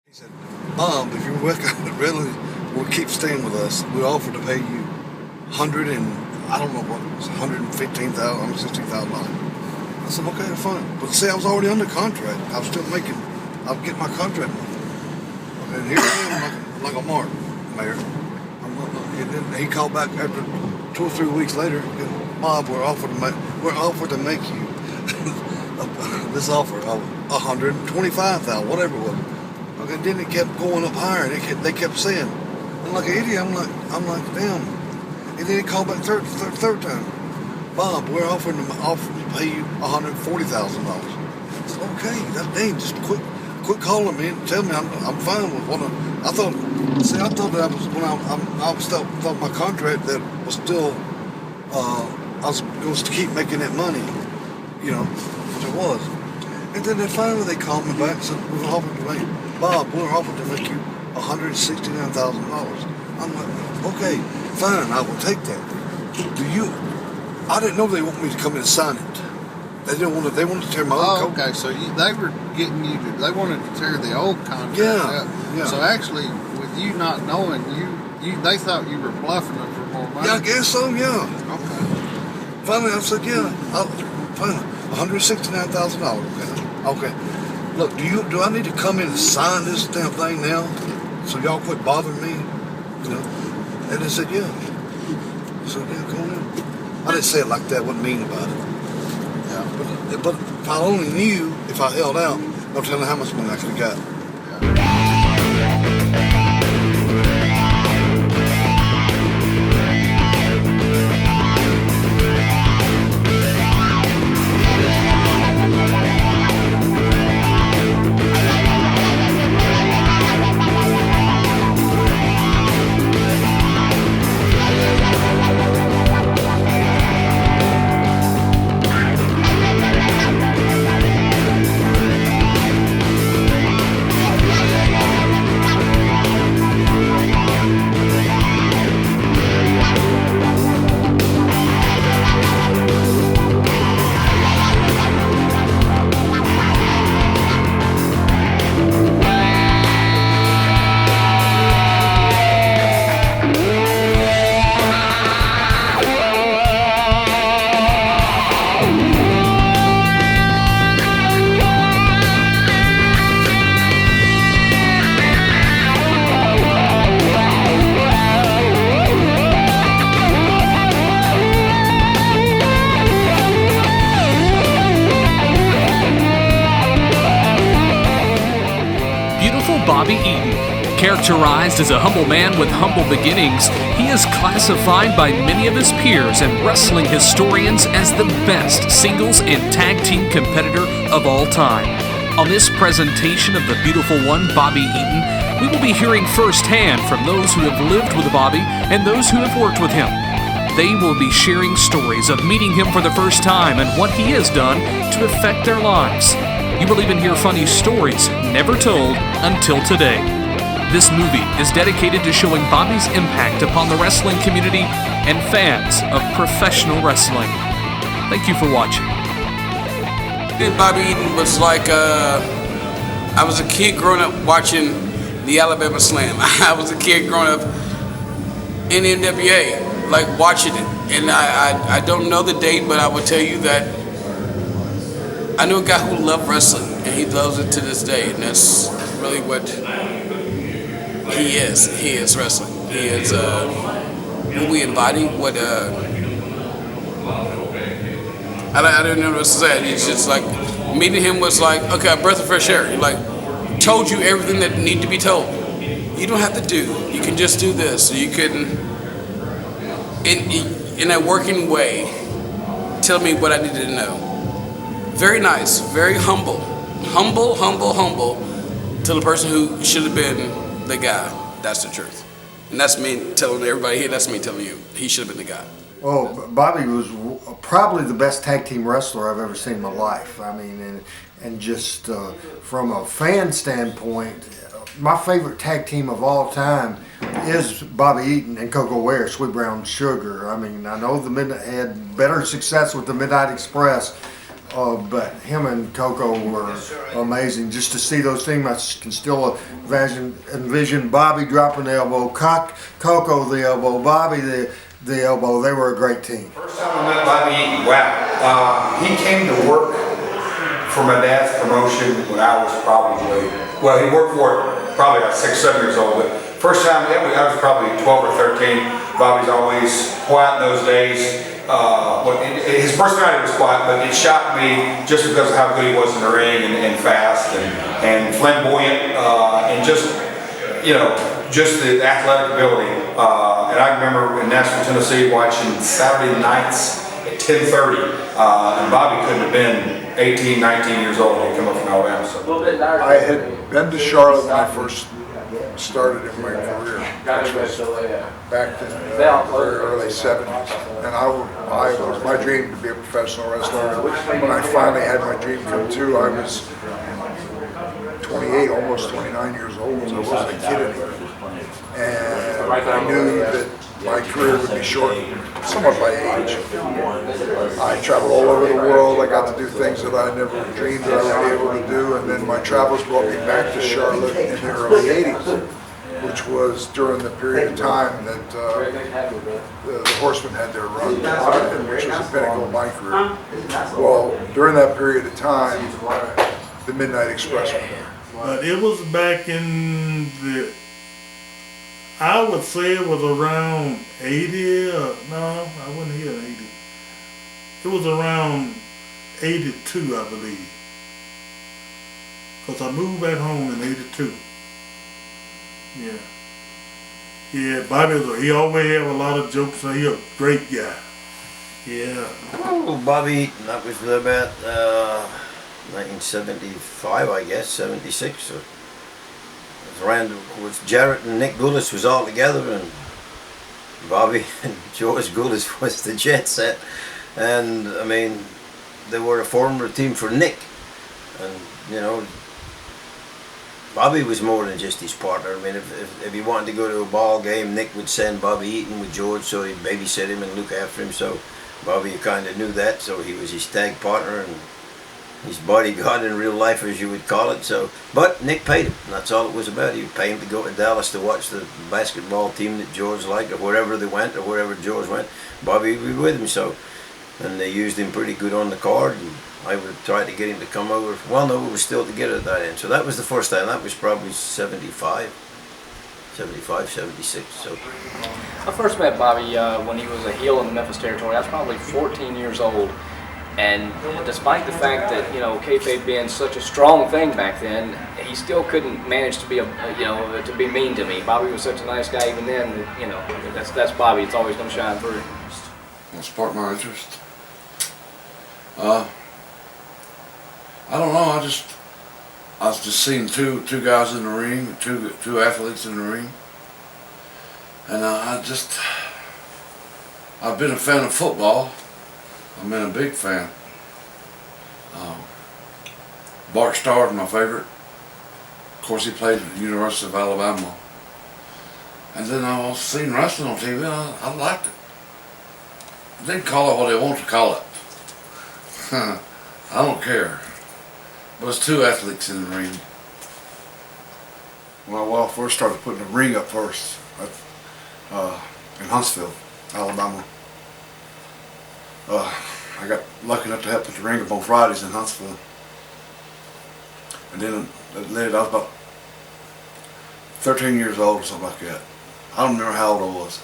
He said, Bob, if you're really will keep staying with us, we offer to pay you I don't know what it was, $115,000, $160,000. I said, okay, fine. But see, I was already under contract. I was still I was getting my contract money. And here I am, like a mark, Mayor. And then he called back after 2 or 3 weeks later. Bob, we're offered to make you this offer of $125,000, whatever it was. Okay, then it kept going up higher. They kept saying, I'm like an idiot. I'm like, damn. And then he called back third time. Bob, we're offering to pay you $140,000. I said, okay, that dang, just quit calling me and tell me I'm fine with what I thought. See, I thought that I thought my contract that was still I was going to keep making that money, which it was. And then finally they called me back and said, we're offering to make Bob, we're offering to make you $169,000. I'm like, okay, fine, I will take that. I didn't know they want me to come in and sign it. They wanted to tear my old okay, so they were getting you they wanted to tear the old contract out. Yeah. So actually, with you not knowing, they thought you were bluffing them for more money. Yeah, I guess so, yeah. Okay. Finally, I said, fine, $169,000. Okay. Look, do I need to come in and sign this damn thing now? So y'all quit bothering me? And they said, yeah. So yeah, go on in. I didn't say it like that, wasn't mean about it. Yeah. But if I only knew, if I held out, no telling how much money I could have got. Bobby Eaton. Characterized as a humble man with humble beginnings, he is classified by many of his peers and wrestling historians as the best singles and tag team competitor of all time. On this presentation of the beautiful one, Bobby Eaton, we will be hearing firsthand from those who have lived with Bobby and those who have worked with him. They will be sharing stories of meeting him for the first time and what he has done to affect their lives. You will even hear funny stories never told until today. This movie is dedicated to showing Bobby's impact upon the wrestling community and fans of professional wrestling. Thank you for watching. Bobby Eaton was like, I was a kid growing up watching the Alabama Slam. I was a kid growing up in the NWA, like watching it. And I don't know the date, but I will tell you that I knew a guy who loved wrestling, and he loves it to this day, and that's really what he is. He is wrestling. He is who we embody. What I don't know what to say. He's just like, meeting him was like, okay, a breath of fresh air. He like told you everything that need to be told. You don't have to do. You can just do this. You can, in a working way, tell me what I needed to know. Very nice, very humble to the person who should have been the guy. That's the truth. And that's me telling everybody here, that's me telling you, he should have been the guy. Well, Bobby was probably the best tag team wrestler I've ever seen in my life. I mean, and just from a fan standpoint, my favorite tag team of all time is Bobby Eaton and Coco Ware, Sweet Brown Sugar. I mean, I know the Midnight had better success with the Midnight Express, But him and Coco were amazing. Just to see those things, I can still envision Bobby dropping the elbow, Coco the elbow, Bobby the elbow. They were a great team. First time I met Bobby Eaton, wow. He came to work for my dad's promotion when I was probably, well, he worked for it probably about 6, 7 years old. But first time, I was probably 12 or 13. Bobby's always quiet in those days. His personality was quiet, but it shocked me just because of how good he was in the ring and fast and flamboyant and just, you know, just the athletic ability. And I remember in Nashville, Tennessee, watching Saturday nights at 10:30, and Bobby couldn't have been 18, 19 years old when he came up from Alabama. So. I had been to Charlotte when I first started in my career, which was back in the very early 70s. And it was my dream to be a professional wrestler. When I finally had my dream come true, I was 28, almost 29 years old, so I wasn't a kid anymore. And I knew that my career would be shortened somewhat by age. I traveled all over the world. I got to do things that I never dreamed that I would be able to do. And then my travels brought me back to Charlotte in the early 80s, which was during the period of time that the Horsemen had their run, which was the pinnacle of my career. Well, during that period of time, the Midnight Express was there. But it was back in the, I would say it was around 80, no, I wasn't here in 80. It was around 82, I believe. Because I moved back home in 82. Yeah. Yeah, Bobby, he always had a lot of jokes, and he a great guy. Yeah. Oh, Bobby Eaton, that was about 1975, I guess, 76. Or around with Jarrett and Nick Gullis was all together, and Bobby and George Gullis was the jet set, and I mean they were a former team for Nick, and you know Bobby was more than just his partner. I mean if he wanted to go to a ball game, Nick would send Bobby Eaton with George so he'd babysit him and look after him, so Bobby kind of knew that, so he was his tag partner and his bodyguard in real life, as you would call it. So, but Nick paid him, and that's all it was about. He would pay him to go to Dallas to watch the basketball team that George liked, or wherever they went, or wherever George went. Bobby would be with him. So, and they used him pretty good on the card. And I would try to get him to come over. Well, no, we were still together at that end. So that was the first time. That was probably 75, 76. So. I first met Bobby when he was a heel in the Memphis territory. I was probably 14 years old. And despite the fact that, you know, kayfabe being such a strong thing back then, he still couldn't manage to be to be mean to me. Bobby was such a nice guy even then. That, you know, that's Bobby. It's always going to shine through. What sparked my interest? I don't know. I was just seeing two guys in the ring, two athletes in the ring, and I've been a fan of football. I've been a big fan. Bart Starr is my favorite. Of course, he played at the University of Alabama. And then I was seeing wrestling on TV, and I liked it. They can call it what they want to call it. I don't care. But it's two athletes in the ring. Well, I first started putting the ring up first in Huntsville, Alabama. I got lucky enough to help put the ring up on Fridays in Huntsville. And then I was about 13 years old or something like that. I don't remember how old I was.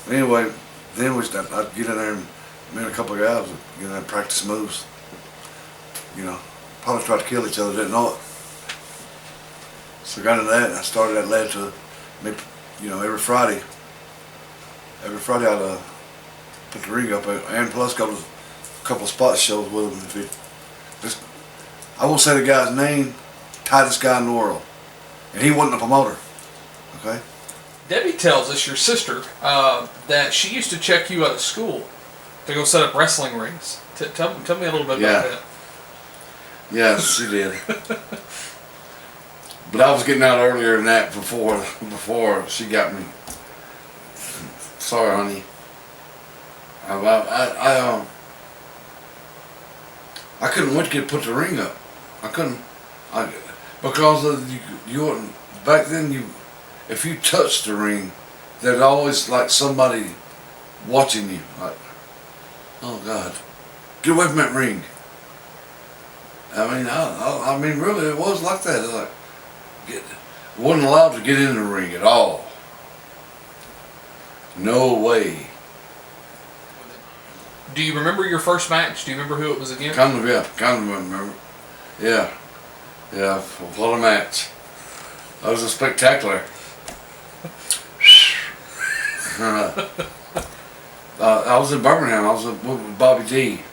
But anyway, then I'd get in there and me and a couple of guys would get in there and practice moves. You know, probably tried to kill each other, didn't know it. So I got into that, and I started that led to me, you know, every Friday I'd put the ring up, and plus go to a couple of spot shows with him. I won't say the guy's name, tightest guy in the world, and he wasn't a promoter. Okay. Debbie tells us, your sister, that she used to check you out of school to go set up wrestling rings. Tell me a little bit about that. Yeah, she did. But I was getting out earlier than that before she got me. Sorry, honey. I I couldn't wait to get put the ring up. I couldn't, because of you wouldn't, back then if you touched the ring, there's always like somebody watching you, like, oh God, get away from that ring. I mean, really, it was like that. It like, wasn't allowed to get in the ring at all. No way. Do you remember your first match? Do you remember who it was against? Kind of remember. Yeah. What a match. That was a spectacular. I was in Birmingham. I was with Bobby D,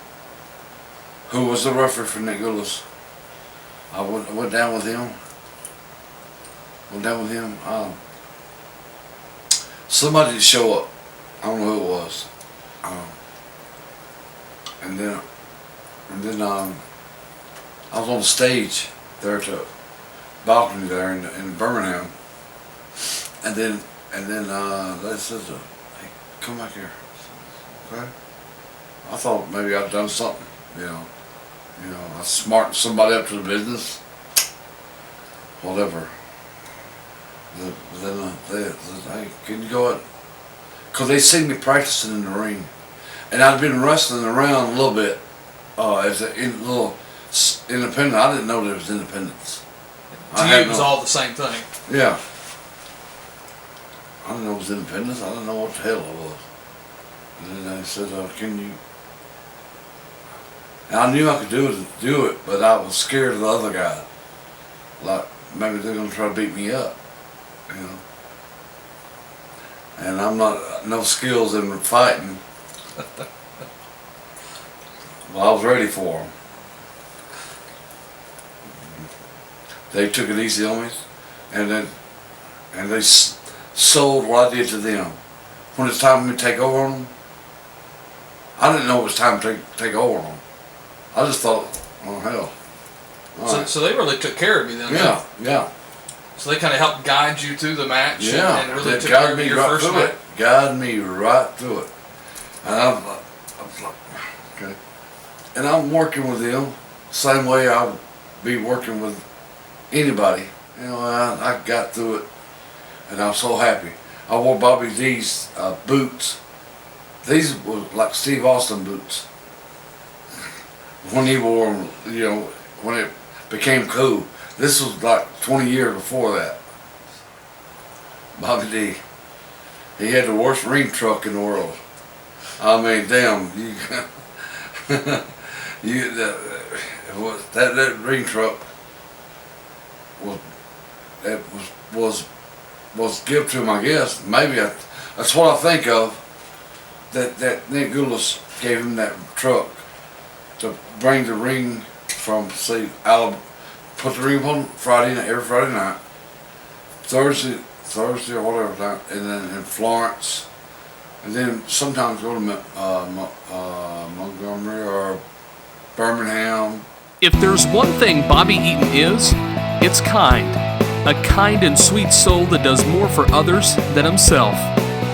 who was the referee for Nick Goulas. I went down with him. Somebody did show up. I don't know who it was. And then I was on the stage there at the balcony there in Birmingham. And then they said, "Hey, come back here." Okay. I thought maybe I'd done something, I smartened somebody up to the business, whatever. Then they said, "Hey, can you go out?" Because they seen me practicing in the ring, and I'd been wrestling around a little bit as a little independent. I didn't know there was independence. To you, it was all the same thing. Yeah. I didn't know it was independence. I didn't know what the hell it was. And then they said, "Can you?" And I knew I could do it, but I was scared of the other guy. Like maybe they're gonna try to beat me up, And I'm not no skills in fighting. Well, I was ready for them. They took it easy on me, and they sold what I did to them. When it's time for me to take over on them, I didn't know it was time to take over on them. I just thought, oh hell. So they really took care of you then? Yeah. So they kind of helped guide you through the match and really took guided care of me your right first through match? it. Guided me right through it. And I was like, okay. And I'm working with them same way I would be working with anybody. I got through it, and I was so happy. I wore Bobby D's boots. These were like Steve Austin boots. When he wore them, when it became cool. This was like 20 years before that. Bobby D. He had the worst ring truck in the world. I mean, damn, that ring truck was given to him, I guess. Maybe that's what I think of. That Nick Goulas gave him that truck to bring the ring from, say, Alabama. Put the ring on Friday night, every Friday night, Thursday or whatever time, and then in Florence, and then sometimes go to Montgomery or Birmingham. If there's one thing Bobby Eaton is, it's kind. A kind and sweet soul that does more for others than himself.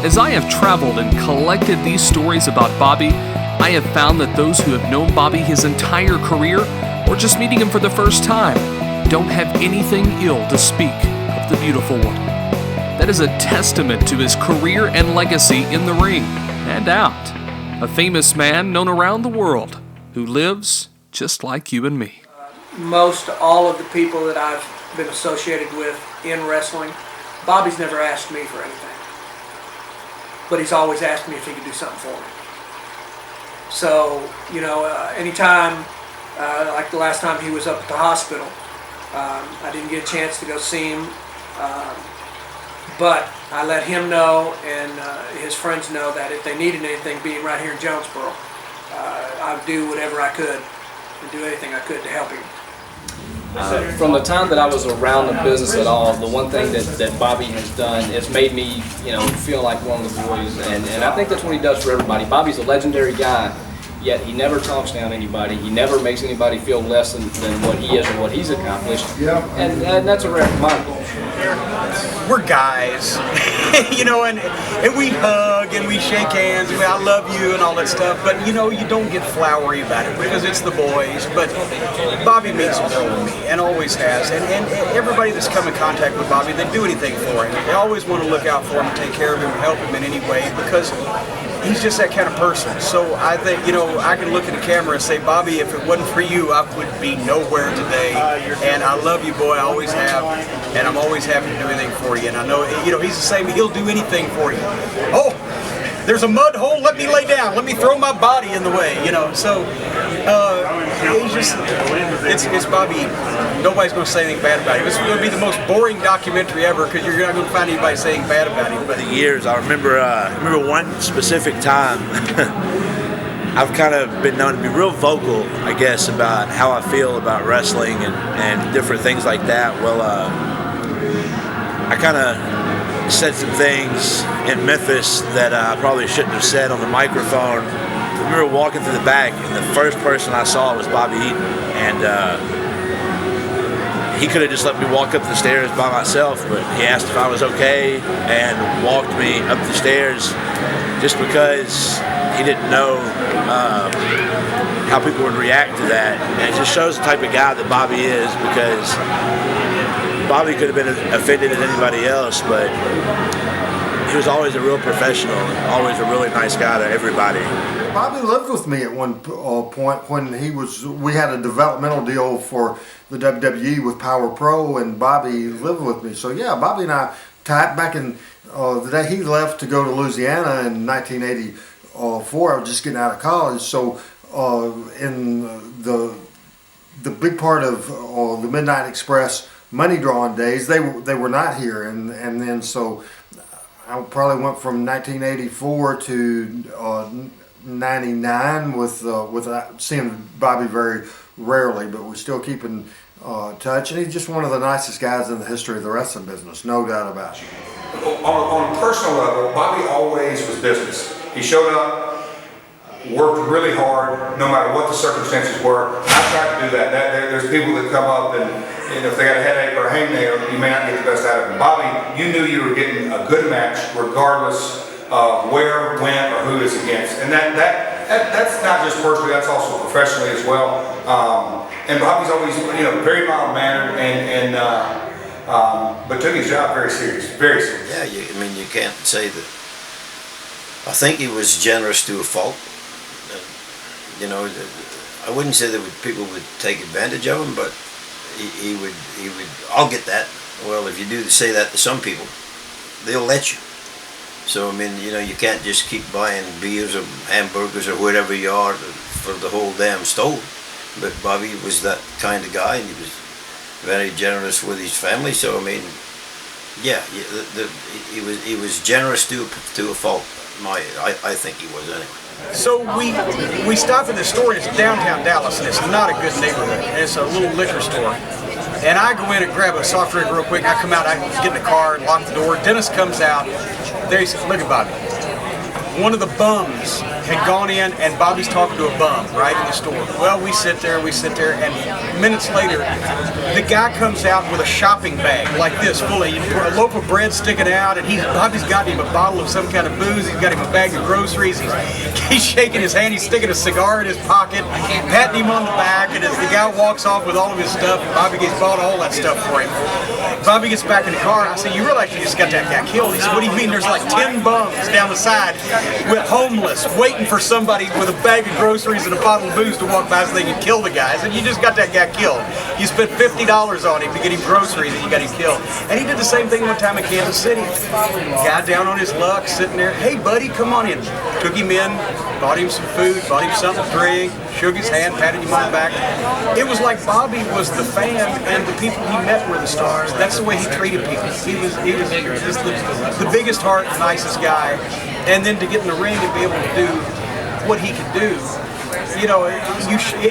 As I have traveled and collected these stories about Bobby, I have found that those who have known Bobby his entire career, or just meeting him for the first time, don't have anything ill to speak of the beautiful one. That is a testament to his career and legacy in the ring and out. A famous man known around the world who lives just like you and me. Most all of the people that I've been associated with in wrestling, Bobby's never asked me for anything. But he's always asked me if he could do something for me. So, anytime, like the last time he was up at the hospital, I didn't get a chance to go see him, but I let him know and his friends know that if they needed anything, being right here in Jonesboro, I would do whatever I could and do anything I could to help him. From the time that I was around the business at all, the one thing that Bobby has done is made me, feel like one of the boys, and I think that's what he does for everybody. Bobby's a legendary guy, yet he never talks down anybody. He never makes anybody feel less than what he is or what he's accomplished, and that's a rare commodity. We're guys, and we hug hug and we shake hands and I love you and all that stuff. But you know, you don't get flowery about it because it's the boys. But Bobby means more to me and always has. And everybody that's come in contact with Bobby, they do anything for him. They always want to look out for him and take care of him and help him in any way because he's just that kind of person. So I think, you know, I can look at the camera and say, Bobby, if it wasn't for you, I would be nowhere today. And I love you, boy. I always have. And I'm always happy to do anything for you. And I know, you know, he's the same. He'll do anything for you. Oh, there's a mud hole. Let me lay down. Let me throw my body in the way, you know. So he's just, it's Bobby Eaton. Nobody's going to say anything bad about him. It's going to be the most boring documentary ever because you're not going to find anybody saying bad about him. But the years, I remember one specific time. I've kind of been known to be real vocal, I guess, about how I feel about wrestling and different things like that. Well, I kind of said some things in Memphis that I probably shouldn't have said on the microphone. I remember walking through the back, and the first person I saw was Bobby Eaton, and he could have just let me walk up the stairs by myself, but he asked if I was okay and walked me up the stairs just because he didn't know how people would react to that. And it just shows the type of guy that Bobby is, because Bobby could have been offended at anybody else, but he was always a real professional and always a really nice guy to everybody. Bobby lived with me at one point when we had a developmental deal for the WWE with Power Pro, and Bobby lived with me. So yeah, Bobby and I tied back in the day he left to go to Louisiana in 1984. I was just getting out of college. So in the big part of the Midnight Express money drawing days, they were not here, and then so I probably went from 1984 to 99 with seeing Bobby very rarely, but we're still keeping touch, and he's just one of the nicest guys in the history of the wrestling business, no doubt about it. On a personal level, Bobby always was business. He showed up, worked really hard, no matter what the circumstances were. I tried to do that. There's people that come up and if they got a headache or a hangnail, you may not get the best out of them. Bobby, you knew you were getting a good match regardless of where, when, or who it's against. And that's not just personally, that's also professionally as well. And Bobby's always, very mild-mannered but took his job very serious, very serious. Yeah, you can't say that. I think he was generous to a fault. I wouldn't say that people would take advantage of him, but he would. I'll get that. Well, if you do say that to some people, they'll let you. So you can't just keep buying beers or hamburgers or whatever you are for the whole damn stove. But Bobby was that kind of guy, and he was very generous with his family. So yeah, he was generous to a fault. I think he was anyway. So we stop in this store, and it's downtown Dallas, and it's not a good neighborhood. And it's a little liquor store. And I go in and grab a soft drink real quick. I come out, I get in the car and lock the door. Dennis comes out. There he says, "Look at Bobby." One of the bums had gone in, and Bobby's talking to a bum right in the store. Well, we sit there, and minutes later, the guy comes out with a shopping bag like this, full of a loaf of bread sticking out, and Bobby's got him a bottle of some kind of booze. He's got him a bag of groceries. He's shaking his hand. He's sticking a cigar in his pocket, patting him on the back, and as the guy walks off with all of his stuff, Bobby gets bought all that stuff for him. Bobby gets back in the car. I say, "You realize you just got that guy killed?" He said, "What do you mean? There's like 10 bums down the side with homeless, waiting for somebody with a bag of groceries and a bottle of booze to walk by so they can kill the guy." I said, "You just got that guy killed. You spent $50 on him to get him groceries and you got him killed." And he did the same thing one time in Kansas City. Guy down on his luck, sitting there, "Hey buddy, come on in." Took him in, bought him some food, bought him something to drink, shook his hand, patted him on the back. It was like Bobby was the fan and the people he met were the stars. That's the way he treated people. He was just the biggest heart, nicest guy. And then to get in the ring and be able to do what he could do,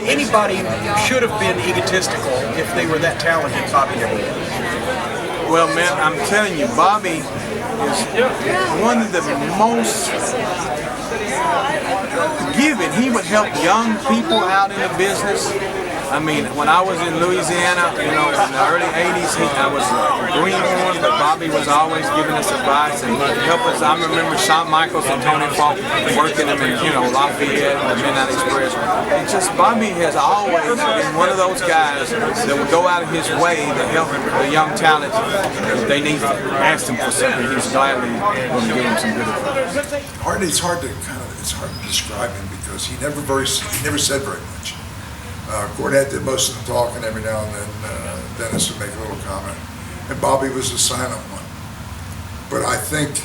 anybody should have been egotistical if they were that talented. Bobby never was. Well, man, I'm telling you, Bobby is one of the most giving. He would help young people out in the business. I mean, when I was in Louisiana, you know, in the early 80s, I was a greenhorn, but Bobby was always giving us advice and help us. I remember Shawn Michaels and Tony Falk working them in, you know, Lafayette and the Midnight Express. It's just Bobby has always been one of those guys that would go out of his way to help the young talent. If they need to ask him for something, he's gladly going to give them some good advice. It's hard to describe him because he never said very much. Cornette did most of the talking. Every now and then Dennis would make a little comment, and Bobby was the silent one. But I think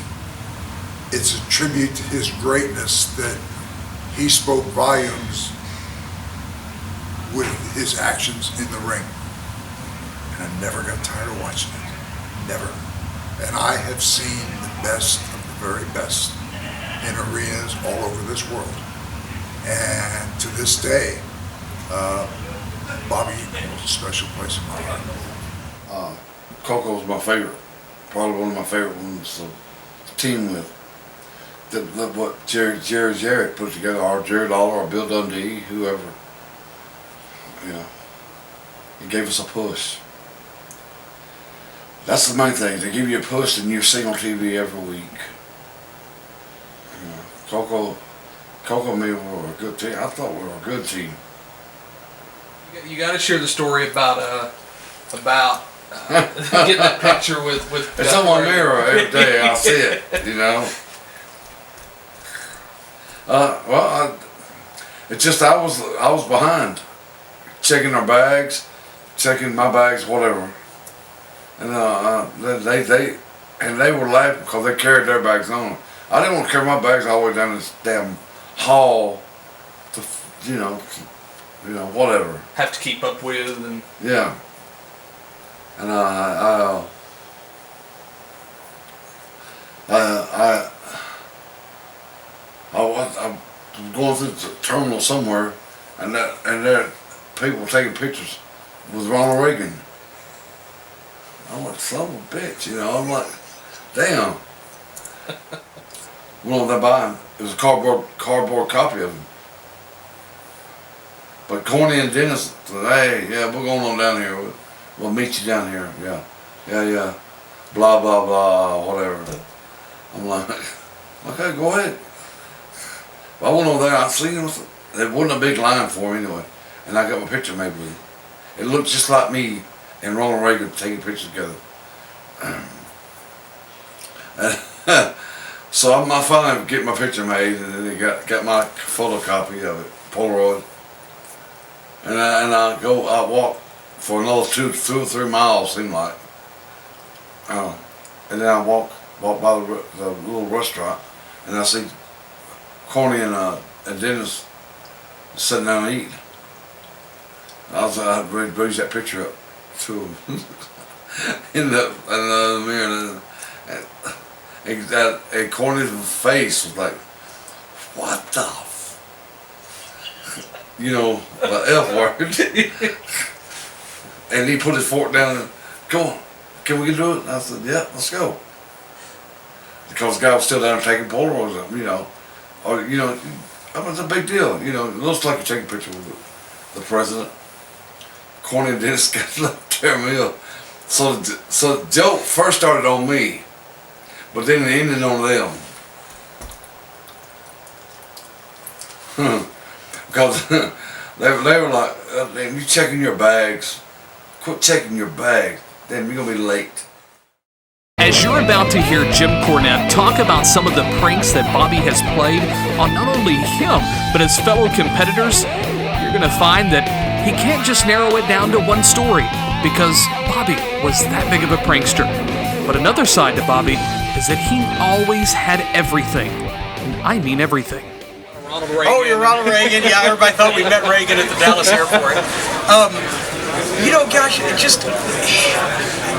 it's a tribute to his greatness that he spoke volumes with his actions in the ring, and I never got tired of watching it. Never. And I have seen the best of the very best in arenas all over this world. And to this day, Bobby Eaton holds a special place in my heart. Coco was my favorite, probably one of my favorite ones to team with. What Jarrett put together, or Jerry Lawler, or Bill Dundee, whoever, you know, he gave us a push. That's the main thing. They give you a push and you're seeing on TV every week. You know, Coco and me were a good team. I thought we were a good team. You got to share the story about getting that picture with. It's on my mirror every day. I see it. You know. Well, it's just I was behind, checking our bags, checking my bags, whatever, and they were laughing because they carried their bags on. I didn't want to carry my bags all the way down this damn hall to, you know, whatever. Have to keep up with and. Yeah. And I was going through the terminal somewhere, and there people were taking pictures with Ronald Reagan. I'm like, son of a bitch, you know. I'm like, damn. Well, they're buying. It was a cardboard copy of him. But Corny and Dennis said, hey, yeah, we're going on down here. We'll meet you down here. Yeah. Blah, blah, blah, whatever. I'm like, okay, go ahead. I went over there, I seen him. There wasn't a big line for him anyway. And I got my picture made with him. It looked just like me and Ronald Reagan taking pictures together. So I finally get my picture made, and then they got my photocopy of it, Polaroid. And I walk for another 2 or 3 miles, seemed like. And then I walk by the little restaurant, and I see Corny and Dennis sitting down and eating. I raised that picture up to them in the mirror, and Corny's face was like, "What the?" You know, the F word. And he put his fork down and, "Go on, can we do it?" And I said, "Yeah, let's go." Because the guy was still down there taking Polaroids, you know. Or, you know, it was a big deal. You know, it looks like you're taking a picture with the president. Corny and Dennis got up their meal. So the joke first started on me, but then it ended on them. Because they were like, you checking your bags. Quit checking your bags. Then you're going to be late. As you're about to hear Jim Cornette talk about some of the pranks that Bobby has played on not only him, but his fellow competitors, you're going to find that he can't just narrow it down to one story, because Bobby was that big of a prankster. But another side to Bobby is that he always had everything. And I mean everything. Ronald Reagan. Oh, you're Ronald Reagan. Yeah, everybody thought we met Reagan at the Dallas airport. You know, gosh, just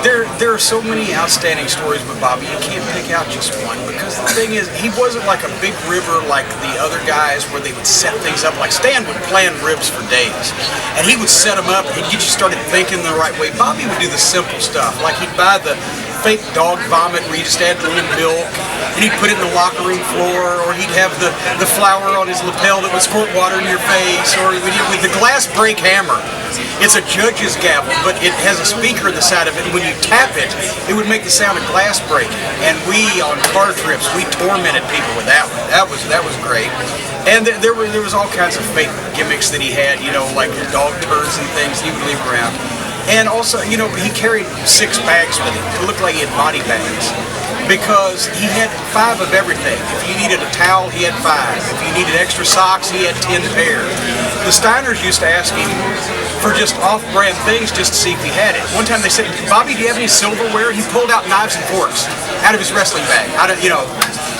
there are so many outstanding stories with Bobby. You can't pick out just one, because the thing is, he wasn't like a big ribber like the other guys where they would set things up. Like Stan would plan ribs for days, and he would set them up and he'd get you started thinking the right way. Bobby would do the simple stuff, like he'd buy the fake dog vomit where you just add a little milk, and he'd put it in the locker room floor, or he'd have the flour on his lapel that would squirt water in your face, or with the glass break hammer. It's a judge's gavel, but it has a speaker on the side of it, and when you tap it, it would make the sound of glass breaking. And we, on car trips, we tormented people with that one. That was great. And there was all kinds of fake gimmicks that he had, like dog turds and things he would leave around. And also, he carried 6 bags with him. It looked like he had body bags, because he had 5 of everything. If you needed a towel, he had 5. If you needed extra socks, he had 10 pairs. The Steiners used to ask him for just off-brand things just to see if he had it. One time they said, "Bobby, do you have any silverware?" He pulled out knives and forks out of his wrestling bag.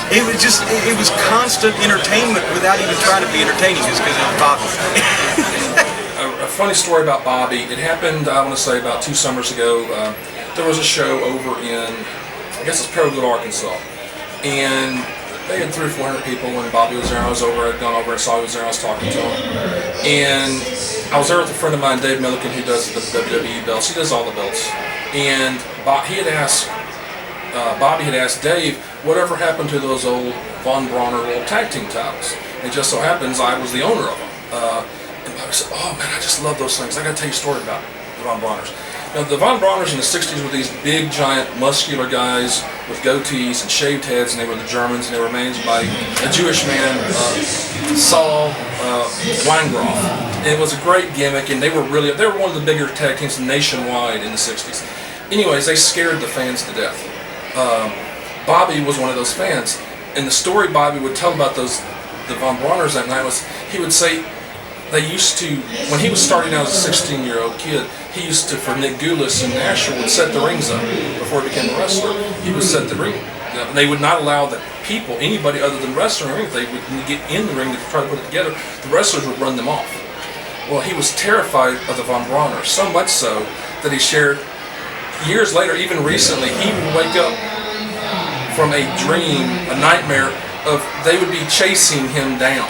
It was constant entertainment without even trying to be entertaining, just because it was Bobby. A funny story about Bobby. It happened, I want to say, about 2 summers ago. There was a show over in, I guess it's Paragould, Arkansas, and they had 300 or 400 people when Bobby was there. I'd gone over and saw he was there. I was talking to him, and I was there with a friend of mine, Dave Milliken, who does the WWE belts. He does all the belts, and Bobby had asked Dave, whatever happened to those old Von Bronner old tag team titles? And it just so happens I was the owner of them. And Bobby said, "Oh man, I just love those things. I got to tell you a story about the Von Bronners." Now, the Von Bronners in the 60s were these big, giant, muscular guys with goatees and shaved heads, and they were the Germans, and they were managed by a Jewish man, Saul Weingroff. And it was a great gimmick, and they were one of the bigger tag teams nationwide in the 60s. Anyways, they scared the fans to death. Bobby was one of those fans, and the story Bobby would tell about the Von Bronners that night was, he would say, they used to, when he was starting out as a 16-year-old kid, he used to, for Nick Gulas in Nashville, would set the rings up before he became a wrestler. He would set the ring. They would not allow that people, anybody other than wrestling, if they would get in the ring to try to put it together, the wrestlers would run them off. Well, he was terrified of the Von Bronners, so much so that he shared, years later, even recently, he would wake up from a dream, a nightmare, of they would be chasing him down,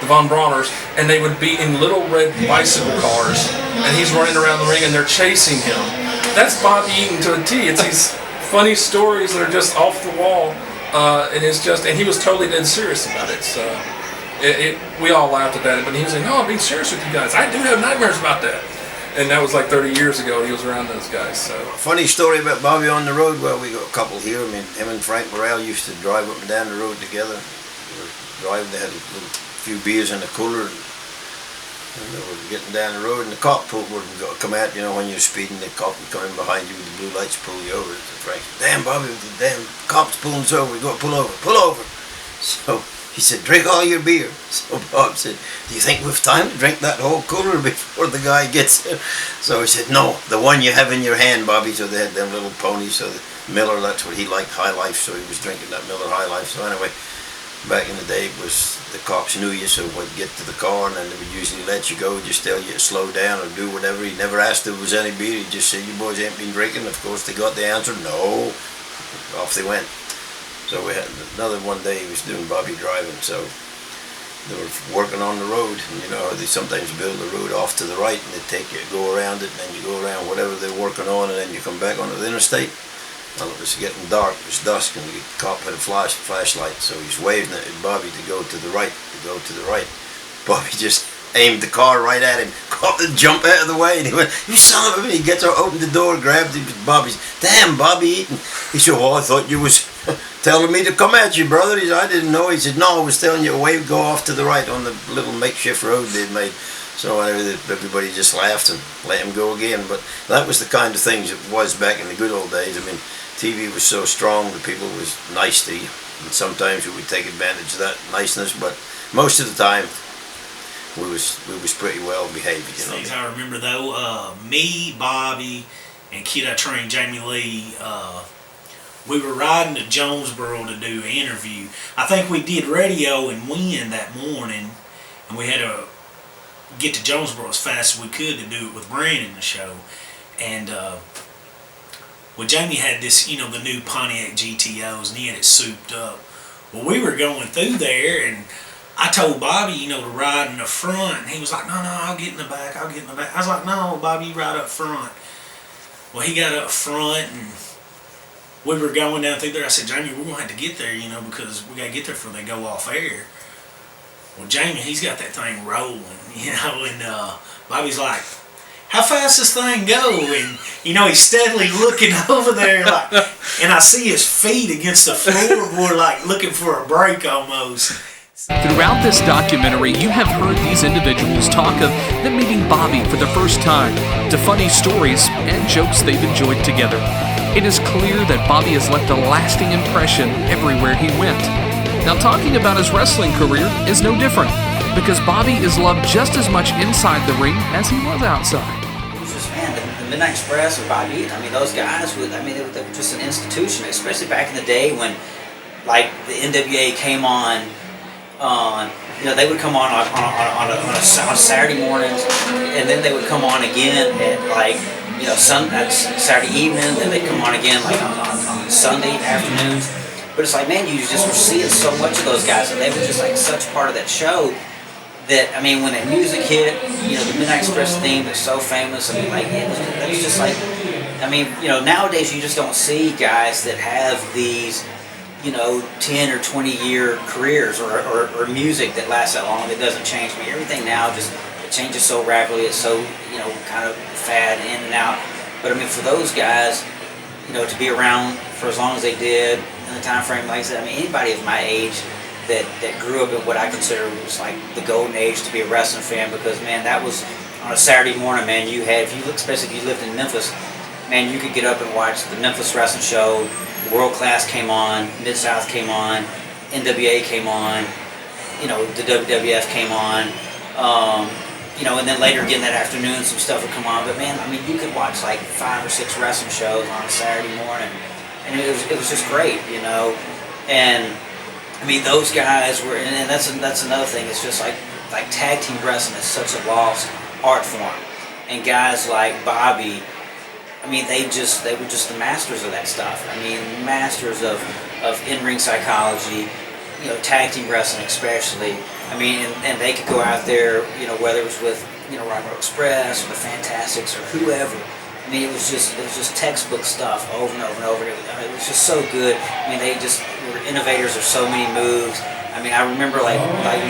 the Von Bronners, and they would be in little red bicycle cars, and he's running around the ring and they're chasing him. That's Bobby Eaton to a T. It's these funny stories that are just off the wall, and he was totally dead serious about it. So we all laughed at that, but he was like, "No, I'm being serious with you guys. I do have nightmares about that." And that was like 30 years ago, and he was around those guys. So funny story about Bobby on the road. Well, we got a couple here. I mean, him and Frank Morrell used to drive up and down the road together. They were driving. They had a few beers in the cooler, and they were getting down the road, and the cop would come out. When you're speeding, the cop would come in behind you with the blue lights, pull you over. So Frank said, "Damn, Bobby, the damn cop's pulling us over. We got to pull over. Pull over." So he said, "Drink all your beer." So Bob said, "Do you think we've time to drink that whole cooler before the guy gets here?" So he said, "No, the one you have in your hand, Bobby." So they had them little ponies. So Miller, that's what he liked, High Life. So he was drinking that Miller High Life. So anyway, back in the day, it was the cops knew you, so would get to the car, and then they would usually let you go, just tell you to slow down or do whatever. He never asked if there was any beer. He just said, "You boys ain't been drinking?" Of course, they got the answer, "No." Off they went. So we had another one day he was doing Bobby driving, so they were working on the road, and they sometimes build the road off to the right, and they take you, go around it, and then you go around whatever they're working on, and then you come back onto the interstate. Well, it was getting dark, it was dusk, and the cop had a flashlight, so he's waving at Bobby to go to the right, Bobby just aimed the car right at him. Cop would jump out of the way, and he went, "You son of a bitch!" He gets out, opened the door, grabbed him. Bobby's, "Damn, Bobby Eaton." He said, "Well, I thought you was telling me to come at you, brother." He said, "I didn't know." He said, "No, I was telling you to go off to the right on the little makeshift road they'd made." So everybody just laughed and let him go again. But that was the kind of things it was back in the good old days. I mean, TV was so strong, the people was nice to you, and sometimes we would take advantage of that niceness, but most of the time we was pretty well behaved. Things I remember though, me, Bobby, and kid I trained, Jamie Lee, we were riding to Jonesboro to do an interview. I think we did radio in Wynn that morning, and we had to get to Jonesboro as fast as we could to do it with Brandon the show. And well, Jamie had this, the new Pontiac GTOs, and he had it souped up. Well, we were going through there, and I told Bobby, to ride in the front, and he was like, "No, I'll get in the back, I was like, "No, Bobby, you ride up front." Well, he got up front, and we were going down through there. I said, Jamie, we're going to have to get there, you know, because we got to get there before they go off air. Well, Jamie, he's got that thing rolling, you know, and Bobby's like, how fast this thing go? And, you know, he's steadily looking over there, like, and I see his feet against the floorboard, like, looking for a break almost. Throughout this documentary, you have heard these individuals talk of them meeting Bobby for the first time, to funny stories and jokes they've enjoyed together. It is clear that Bobby has left a lasting impression everywhere he went. Now, talking about his wrestling career is no different, because Bobby is loved just as much inside the ring as he was outside. It was just, man, the Midnight Express or Bobby Eaton, I mean, those guys, they were just an institution, especially back in the day when, like, the NWA came on, you know, they would come on Saturday mornings, and then they would come on again at, like, you know, Saturday evening, then they'd come on again, like, on Sunday afternoons. But it's like, man, you just were seeing so much of those guys, and they were just, like, such part of that show that, I mean, when that music hit, you know, the Midnight Express theme was so famous. I mean, like, it was just like, I mean, you know, nowadays you just don't see guys that have these, you know, 10 or 20-year careers or music that lasts that long that doesn't change. I mean, everything now just, it changes so rapidly. It's so, you know, kind of fad in and out. But I mean, for those guys, you know, to be around for as long as they did in the time frame, like I said, I mean, anybody of my age that grew up in what I consider was like the golden age to be a wrestling fan, because, man, that was on a Saturday morning, man, you had, especially if you lived in Memphis, man, you could get up and watch the Memphis Wrestling Show, World Class came on, Mid-South came on, NWA came on, you know, the WWF came on, you know, and then later again that afternoon some stuff would come on. But man, I mean, you could watch like 5 or 6 wrestling shows on a Saturday morning, and it was just great, you know. And I mean, those guys were, and that's another thing. It's just like tag team wrestling is such a lost art form, and guys like Bobby, I mean, they were just the masters of that stuff. I mean, masters of in-ring psychology, you know, tag team wrestling especially. I mean, and they could go out there, you know, whether it was with, you know, Rock and Roll Express or the Fantastics or whoever. I mean, it was just textbook stuff over and over and over. It was just so good. I mean, they just were innovators of so many moves. I mean, I remember like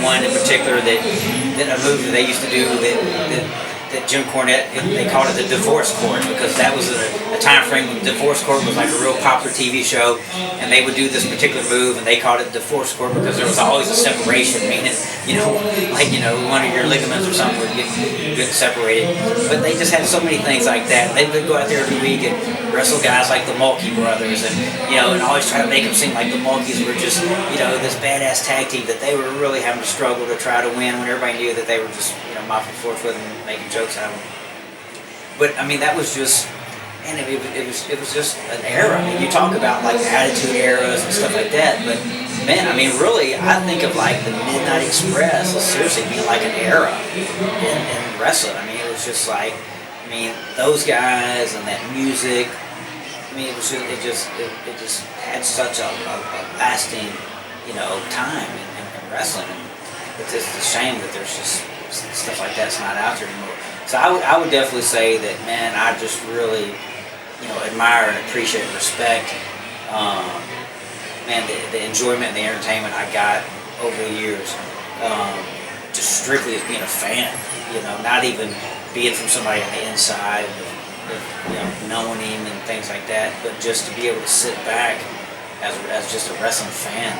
one in particular that a move that they used to do that Jim Cornette, they called it the divorce court, because that was a time frame when divorce court was like a real popular TV show, and they would do this particular move, and they called it divorce court because there was always a separation, meaning, you know, like, you know, one of your ligaments or something would get separated. But they just had so many things like that. They would go out there every week and wrestle guys like the Mulkey brothers, and, you know, and always try to make them seem like the Mulkeys were just, you know, this badass tag team that they were really having to struggle to try to win when everybody knew that they were just, you know, mopping the floor with them and making jokes out of them. But I mean, that was just, man, it was just an era. I mean, you talk about like attitude eras and stuff like that, but man, I mean, really, I think of like the Midnight Express as seriously being like an era in wrestling. I mean, it was just like, I mean, those guys and that music. I mean, it just had such a lasting, you know, time in wrestling. And it's just a shame that there's just stuff like that's not out there anymore. So I would definitely say that, man, I just really, you know, admire and appreciate and respect, man, the enjoyment and the entertainment I got over the years, just strictly as being a fan, you know, not even being from somebody on the inside, you know, knowing him and things like that, but just to be able to sit back as just a wrestling fan,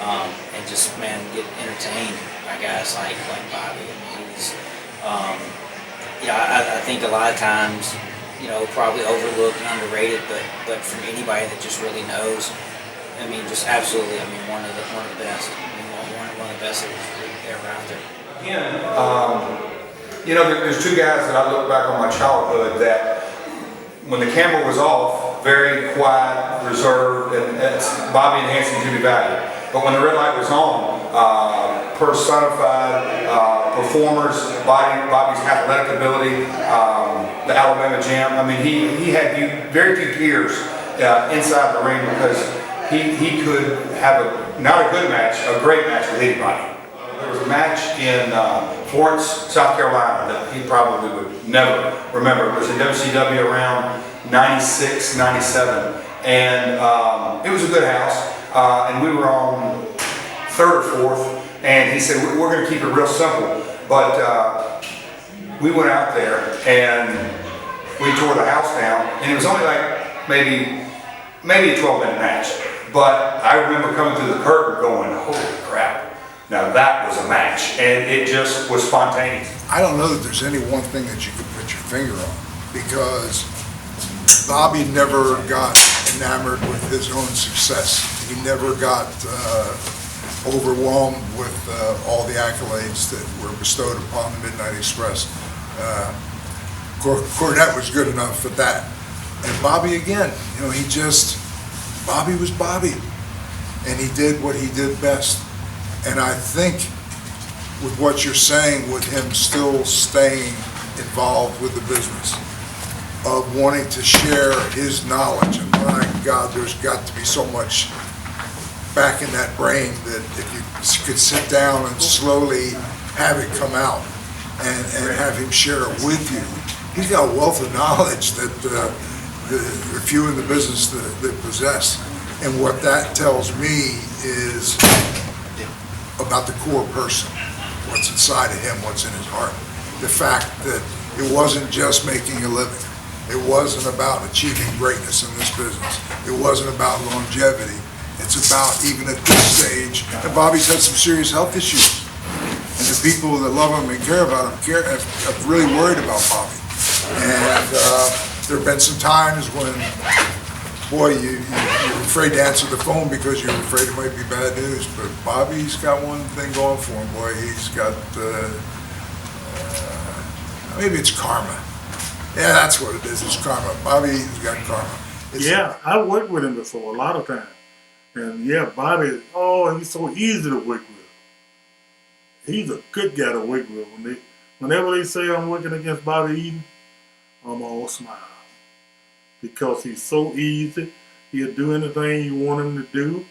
and just, man, get entertained by guys like Bobby. I mean, he's, you know, I think a lot of times, you know, probably overlooked and underrated, but from anybody that just really knows, I mean, just absolutely, I mean, one of the best. I mean, one of the best that was ever out there. You know, there's 2 guys that I look back on my childhood that, when the camera was off, very quiet, reserved, and it's Bobby and Hanson Judy Valley. But when the red light was on, personified performers, Bobby's athletic ability, the Alabama Jam. I mean, he had very few peers inside the ring, because he could have not a good match, a great match with anybody. There was a match in Florence, South Carolina that he probably would never remember. It was in WCW around 96, 97. and it was a good house, and we were on 3rd or 4th, and he said, we're going to keep it real simple, but we went out there and we tore the house down, and it was only like maybe a 12-minute match, but I remember coming through the curtain going, holy crap, now that was a match, and it just was spontaneous. I don't know that there's any one thing that you could put your finger on, because Bobby never got enamored with his own success. He never got overwhelmed with all the accolades that were bestowed upon the Midnight Express. Cornette was good enough at that. And Bobby again, you know, Bobby was Bobby. And he did what he did best. And I think with what you're saying, with him still staying involved with the business, of wanting to share his knowledge, and my God, there's got to be so much back in that brain that if you could sit down and slowly have it come out and have him share it with you. He's got a wealth of knowledge that the few in the business that possess. And what that tells me is about the core person, what's inside of him, what's in his heart. The fact that it wasn't just making a living. It wasn't about achieving greatness in this business. It wasn't about longevity. It's about, even at this stage, and Bobby's had some serious health issues. And the people that love him and care about him have really worried about Bobby. And there have been some times when, boy, you're afraid to answer the phone because you're afraid it might be bad news. But Bobby's got one thing going for him, boy. He's got, maybe it's karma. Yeah, that's what it is. It's karma. Bobby's got karma. Yeah, I worked with him before a lot of times. And yeah, Bobby, he's so easy to work with. He's a good guy to work with. Whenever they say I'm working against Bobby Eaton, I'm all smile. Because he's so easy. He'll do anything you want him to do.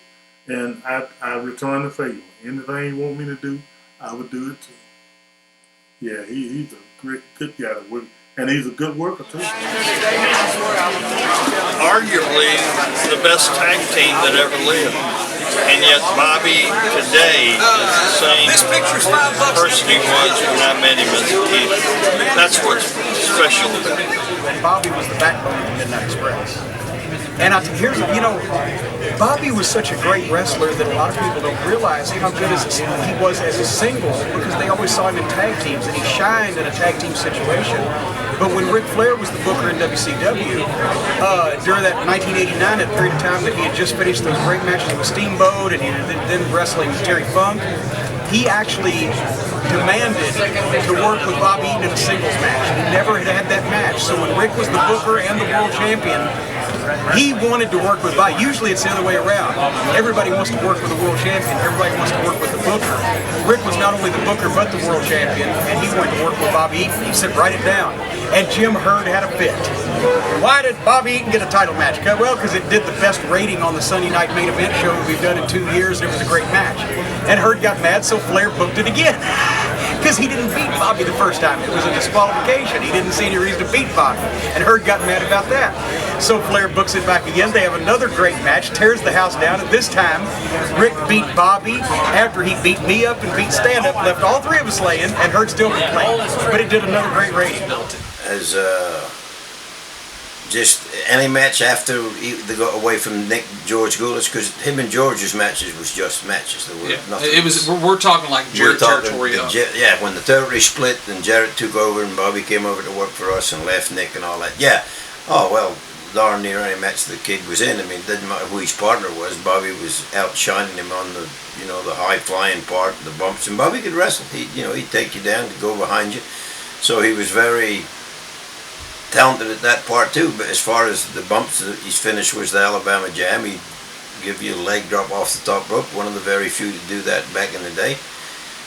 And I return the favor. Anything you want me to do, I would do it too. Yeah, he's a good guy to work with. And he's a good worker too. Arguably the best tag team that ever lived. And yet Bobby today is the same person he was when I met him as a kid. That's what's special about him. Bobby was the backbone of the Midnight Express. And here's, Bobby was such a great wrestler that a lot of people don't realize how good he was as a single, because they always saw him in tag teams, and he shined in a tag team situation. But when Ric Flair was the booker in WCW, during that 1989, that period of time that he had just finished those great matches with Steamboat and then wrestling with Terry Funk, he actually demanded to work with Bobby Eaton in a singles match. He never had that match. So when Rick was the booker and the world champion, he wanted to work with Bobby. Usually it's the other way around. Everybody wants to work with the world champion. Everybody wants to work with the booker. Rick was not only the booker but the world champion, and he wanted to work with Bobby Eaton. He said, write it down. And Jim Herd had a fit. Why did Bobby Eaton get a title match? Well, because it did the best rating on the Sunday night main event show that we've done in 2 years. It was a great match. And Herd got mad, so Flair booked it again. Because he didn't beat Bobby the first time. It was a disqualification. He didn't see any reason to beat Bobby. And Herd got mad about that. So Flair books it back again. They have another great match, tears the house down, and this time Rick beat Bobby after he beat me up and beat Stand Up, left all three of us laying, and Herd still complained. But it did another great rating. As just any match after they got away from Nick George Goulas, because him and George's matches was just matches. There were nothing. It was. We're talking like Jarrett territory. Yeah, when the territory split and Jarrett took over and Bobby came over to work for us and left Nick and all that. Yeah. Oh well, darn near any match the kid was in. I mean, it didn't matter who his partner was. Bobby was outshining him on the the high flying part, the bumps, and Bobby could wrestle. He'd take you down, to go behind you. So he was very talented at that part too. But as far as the bumps, his finish was the Alabama Jam. He'd give you a leg drop off the top rope, one of the very few to do that back in the day.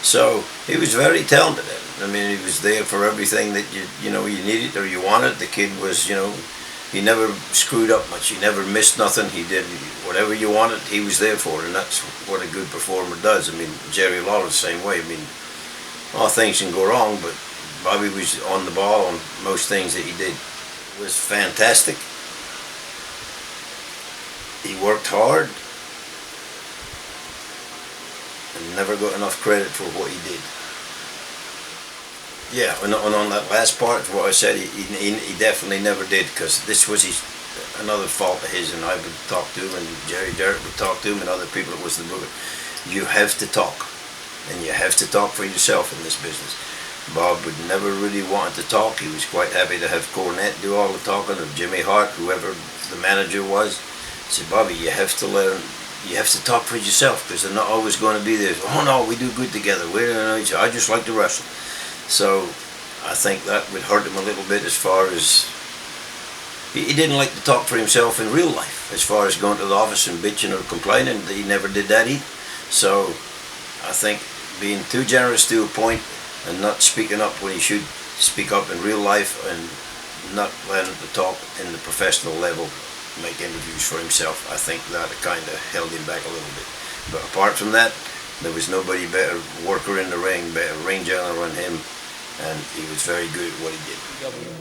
So he was very talented at it. I mean, he was there for everything that you needed or you wanted. The kid was, he never screwed up much. He never missed nothing. He did whatever you wanted, he was there for it, and that's what a good performer does. I mean, Jerry Lawler the same way. I mean, all things can go wrong, but Bobby was on the ball on most things that he did. It was fantastic. he worked hard and never got enough credit for what he did. Yeah, and on that last part, what I said, he definitely never did, because this was another fault of his, and I would talk to him, and Jerry Derrick would talk to him, and other people that was the book. You have to talk, and you have to talk for yourself in this business. Bob would never really want to talk. He was quite happy to have Cornette do all the talking, or Jimmy Hart, whoever the manager was. He said, Bobby, you have to let him, you have to talk for yourself, because they're not always going to be there. Oh no, we do good together. I just like to wrestle. So I think that would hurt him a little bit, as far as he didn't like to talk for himself in real life, as far as going to the office and bitching or complaining. He never did that either. So I think being too generous to a point and not speaking up when he should speak up in real life, and not letting him to talk in the professional level, make interviews for himself, I think that kind of held him back a little bit. But apart from that, there was nobody better worker in the ring, better ring general than him, and he was very good at what he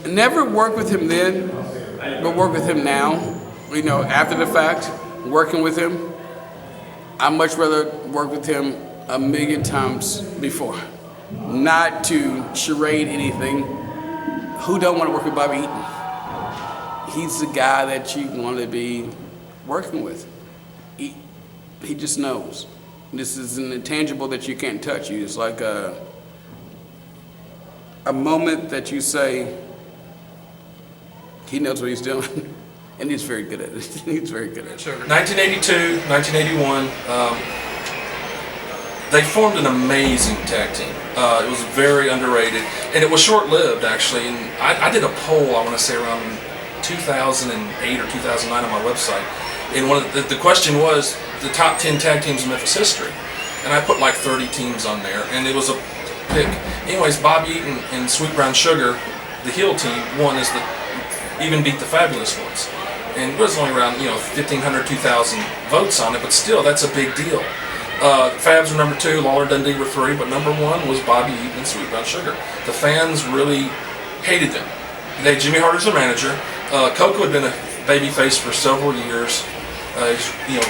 did. Never worked with him then, but work with him now. You know, after the fact, working with him, I'd much rather work with him a million times before. Not to charade anything. Who don't want to work with Bobby Eaton? He's the guy that you want to be working with. He just knows. This is an intangible that you can't touch. It's like a moment that you say, he knows what he's doing, and he's very good at it. He's very good at it. 1982, 1981, they formed an amazing tag team. It was very underrated, and it was short-lived, actually. And I did a poll, I want to say around 2008 or 2009 on my website, and one of the question was the top 10 tag teams in Memphis history, and I put like 30 teams on there, and it was a pick. Anyways, Bobby Eaton and Sweet Brown Sugar, the heel team, even beat the Fabulous Ones, and it was only around 1,500, 2,000 votes on it, but still, that's a big deal. Fabs were number 2, Lawler Dundee were 3, but number 1 was Bobby Eaton and Sweet Brown Sugar. The fans really hated them. They had Jimmy Hart as their manager. Coco had been a babyface for several years.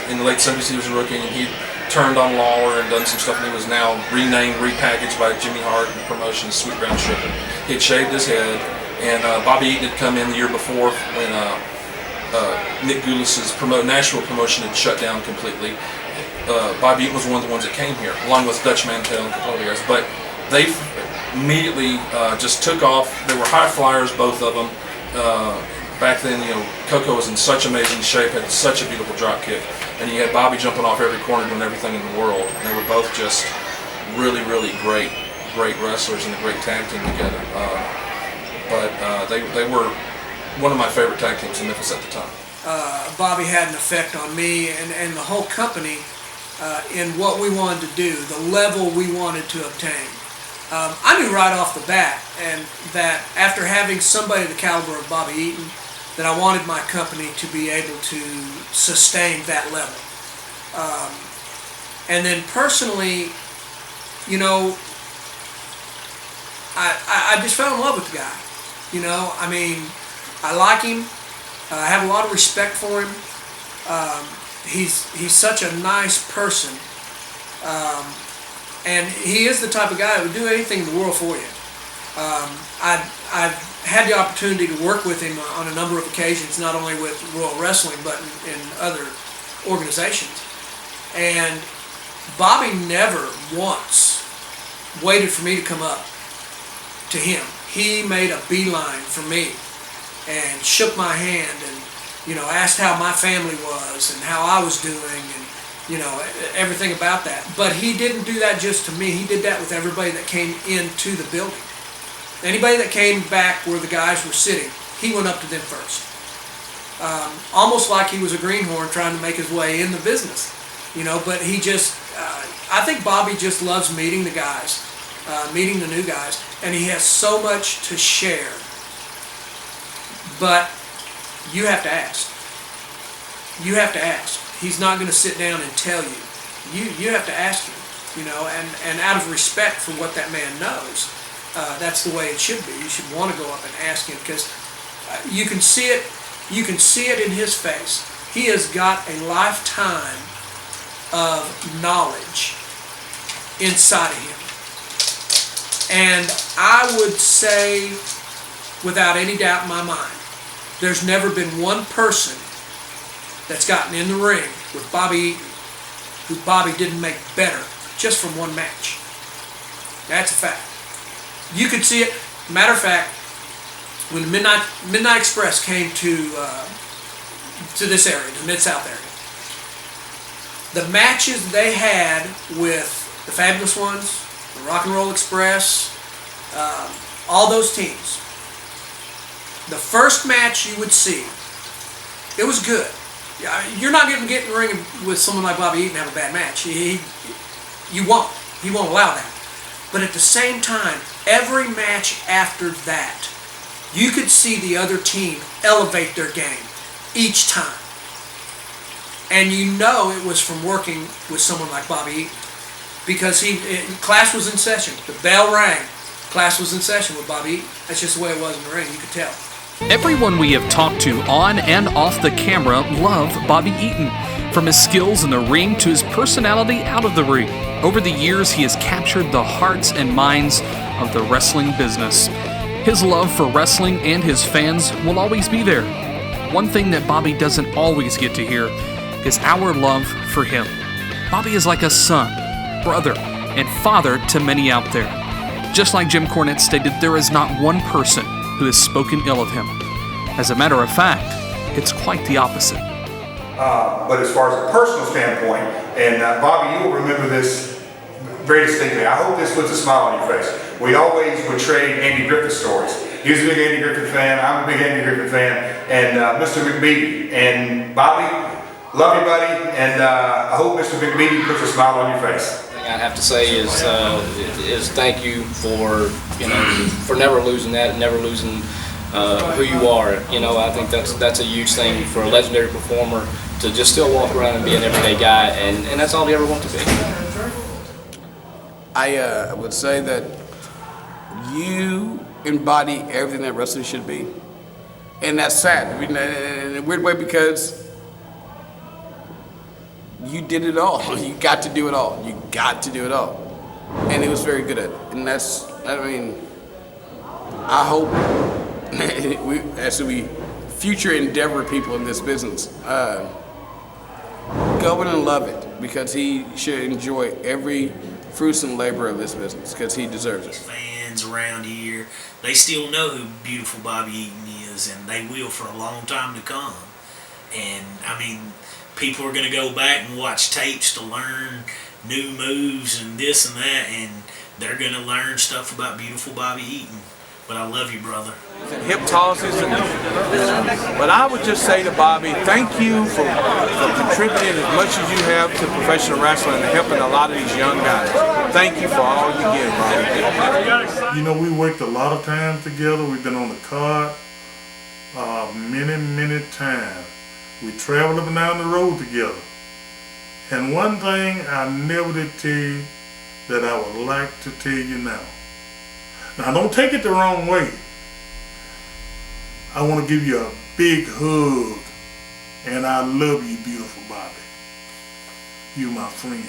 In the late 70s he was a rookie, and he turned on Lawler and done some stuff, and he was now renamed, repackaged by Jimmy Hart and promotion as Sweet Brown Sugar. He had shaved his head, and Bobby Eaton had come in the year before when Nick Goulis's Nashville promotion had shut down completely. Bobby Eaton was one of the ones that came here, along with Dutch Mantel and a couple of guys. But they immediately just took off. They were high flyers, both of them. Back then, Coco was in such amazing shape, had such a beautiful drop kick, and you had Bobby jumping off every corner doing everything in the world. And they were both just really, really great wrestlers and a great tag team together. They were one of my favorite tag teams in Memphis at the time. Bobby had an effect on me and the whole company in what we wanted to do, the level we wanted to obtain. I knew right off the bat, and that after having somebody the caliber of Bobby Eaton, that I wanted my company to be able to sustain that level. And then personally, I just fell in love with the guy. I like him. I have a lot of respect for him. He's such a nice person. And he is the type of guy that would do anything in the world for you. I've had the opportunity to work with him on a number of occasions, not only with Royal Wrestling, but in other organizations. And Bobby never once waited for me to come up to him. He made a beeline for me and shook my hand and, asked how my family was and how I was doing and, everything about that. But he didn't do that just to me. He did that with everybody that came into the building. Anybody that came back where the guys were sitting, he went up to them first. Almost like he was a greenhorn trying to make his way in the business. But he just, I think Bobby just loves meeting the guys, meeting the new guys, and he has so much to share. But you have to ask. You have to ask. He's not going to sit down and tell you. You have to ask him, and out of respect for what that man knows, that's the way it should be. You should want to go up and ask him, because you can see it in his face. He has got a lifetime of knowledge inside of him. And I would say, without any doubt in my mind, there's never been one person that's gotten in the ring with Bobby Eaton who Bobby didn't make better just from one match. That's a fact. You could see it. Matter of fact, when the Midnight Express came to this area, the Mid-South area, the matches they had with the Fabulous Ones, the Rock and Roll Express, all those teams, the first match you would see, it was good. You're not going to get in the ring with someone like Bobby Eaton and have a bad match. You won't. He won't allow that. But at the same time, every match after that, you could see the other team elevate their game each time. And you know it was from working with someone like Bobby Eaton. Because class was in session. The bell rang. Class was in session with Bobby Eaton. That's just the way it was in the ring. You could tell. Everyone we have talked to on and off the camera love Bobby Eaton, from his skills in the ring to his personality out of the ring. Over the years, he has captured the hearts and minds of the wrestling business. His love for wrestling and his fans will always be there. One thing that Bobby doesn't always get to hear is our love for him. Bobby is like a son, brother, and father to many out there. Just like Jim Cornette stated, there is not one person who has spoken ill of him. As a matter of fact, it's quite the opposite. But as far as a personal standpoint, and Bobby, you will remember this very distinctly. I hope this puts a smile on your face. We always would trade Andy Griffith stories. He was a big Andy Griffith fan, I'm a big Andy Griffith fan, and Mr. McBeady. And Bobby, love you, buddy, and I hope Mr. McBeady puts a smile on your face. The thing I'd have to say is thank you for never losing that, never losing who you are. I think that's a huge thing for a legendary performer to just still walk around and be an everyday guy, and that's all he ever wanted to be. I would say that you embody everything that wrestling should be. And that's sad in a weird way, because you did it all. You got to do it all. You got to do it all. And he was very good at it. And I hope as we future endeavor people in this business, go in and love it, because he should enjoy every fruits and labor of this business, because he deserves it. Fans around here, they still know who beautiful Bobby Eaton is, and they will for a long time to come. And people are going to go back and watch tapes to learn new moves and this and that, and they're going to learn stuff about beautiful Bobby Eaton. But I love you, brother. And hip tosses, but I would just say to Bobby, thank you for contributing as much as you have to professional wrestling and helping a lot of these young guys. Thank you for all you give, Bobby. We worked a lot of time together. We've been on the card many times. We traveled up and down the road together. And one thing I never did tell you that I would like to tell you now. Now, don't take it the wrong way. I want to give you a big hug, and I love you, beautiful Bobby. You my friend.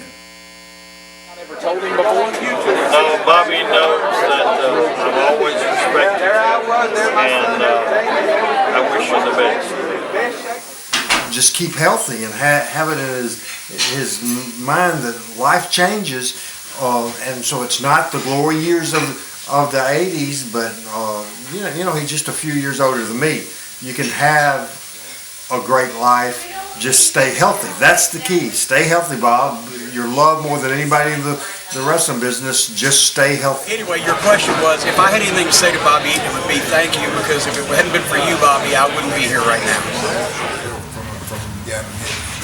Never told him before. No, Bobby knows that I've always respected him, and I wish you the best. Just keep healthy and have it in his mind that life changes, and so it's not the glory years of the 80s, but he's just a few years older than me. You can have a great life, just stay healthy. That's the key. Stay healthy, Bob. You're loved more than anybody in the wrestling business. Just stay healthy. Anyway, your question was, if I had anything to say to Bobby Eaton, it would be thank you, because if it hadn't been for you, Bobby, I wouldn't be here right now. There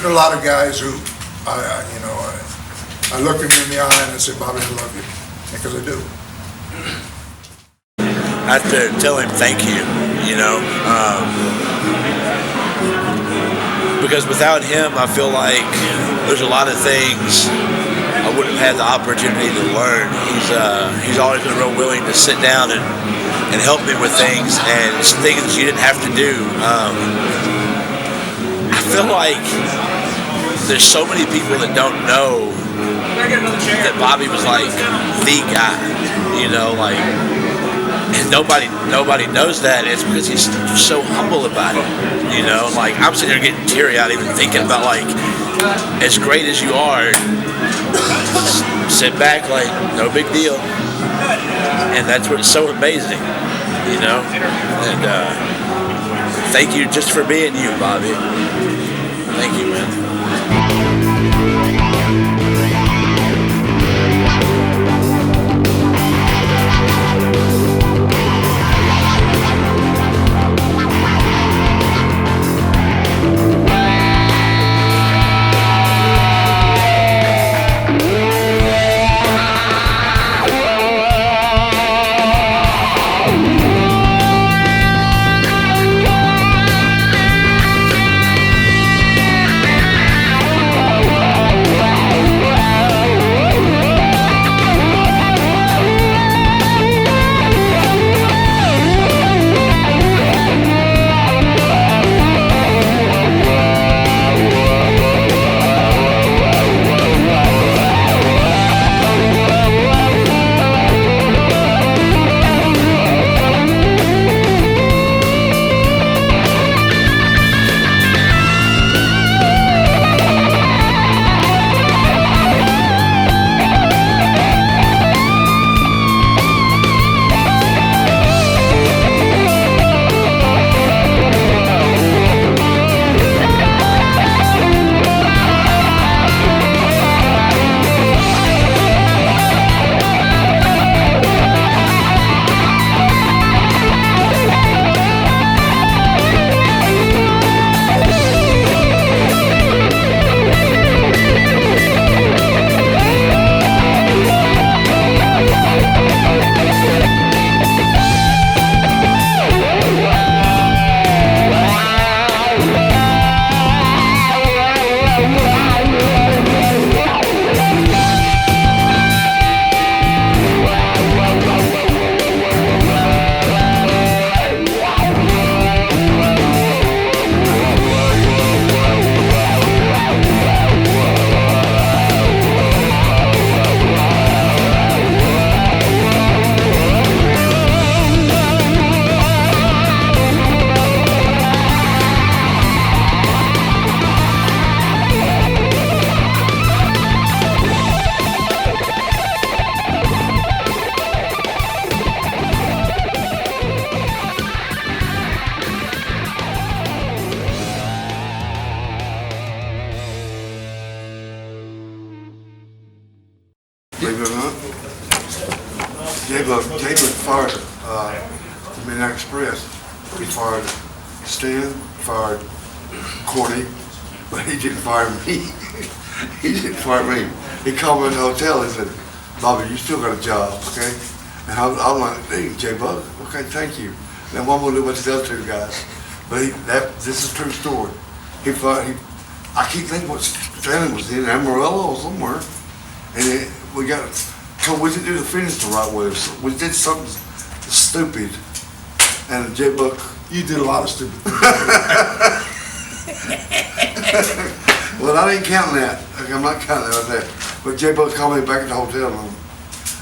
are a lot of guys who, I look him in the eye and I say, Bobby, I love you, because I do. I have to tell him thank you, because without him, I feel like there's a lot of things I wouldn't have had the opportunity to learn. He's always been real willing to sit down and help me with things, and things you didn't have to do. I feel like there's so many people that don't know that Bobby was like the guy, you know, like, and nobody knows that. It's because he's so humble about it, you know. Like, I'm sitting there getting teary-eyed even thinking about, like, as great as you are, sit back like no big deal, and that's what's so amazing, you know. And thank you just for being you, Bobby. Thank you, man. Believe it or not, J-Bug fired the Midnight Express. He fired Stan, fired Corny, but he didn't fire me. He didn't fire me. He called me in the hotel. He said, "Bobby, you still got a job, okay?" And I'm like, "Hey, J-Bug, okay, thank you." Now what I'm gonna do about these other two guys? But this is a true story. I keep thinking what Stan was in Amarillo or somewhere, and we didn't do the finish the right way. So we did something stupid, and J-Buck. You did a lot of stupid things. Well, I didn't count that. I'm not counting that. But J-Buck called me back at the hotel room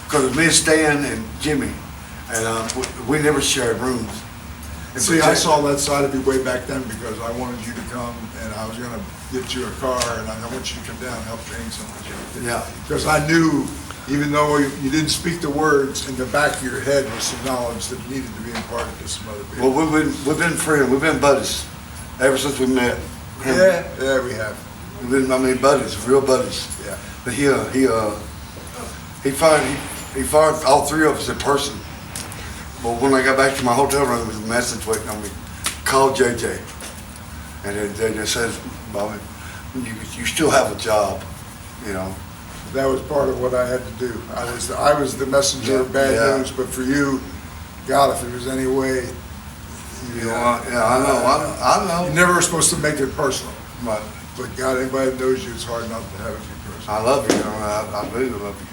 because it was me, Stan, and Jimmy, and we never shared rooms. And see, I saw that side of you way back then because I wanted you to come, and I was going to get you a car, and I want you to come down and help train somebody. Yeah. Because I knew, even though you didn't speak the words, in the back of your head was some knowledge that needed to be imparted to some other people. Well, we've been friends, we've been buddies ever since we met. Yeah, we have. We've been, buddies, real buddies. Yeah. But he fired all three of us in person. But when I got back to my hotel room, there was a message waiting on me. Called JJ. And JJ said, "Bobby, you still have a job, you know." That was part of what I had to do. I was the messenger of bad news, but for you, God, if there was any way, I know. You never were supposed to make it personal. Right. But God, anybody that knows you, it's hard not to have it be personal. I love you. I really love you.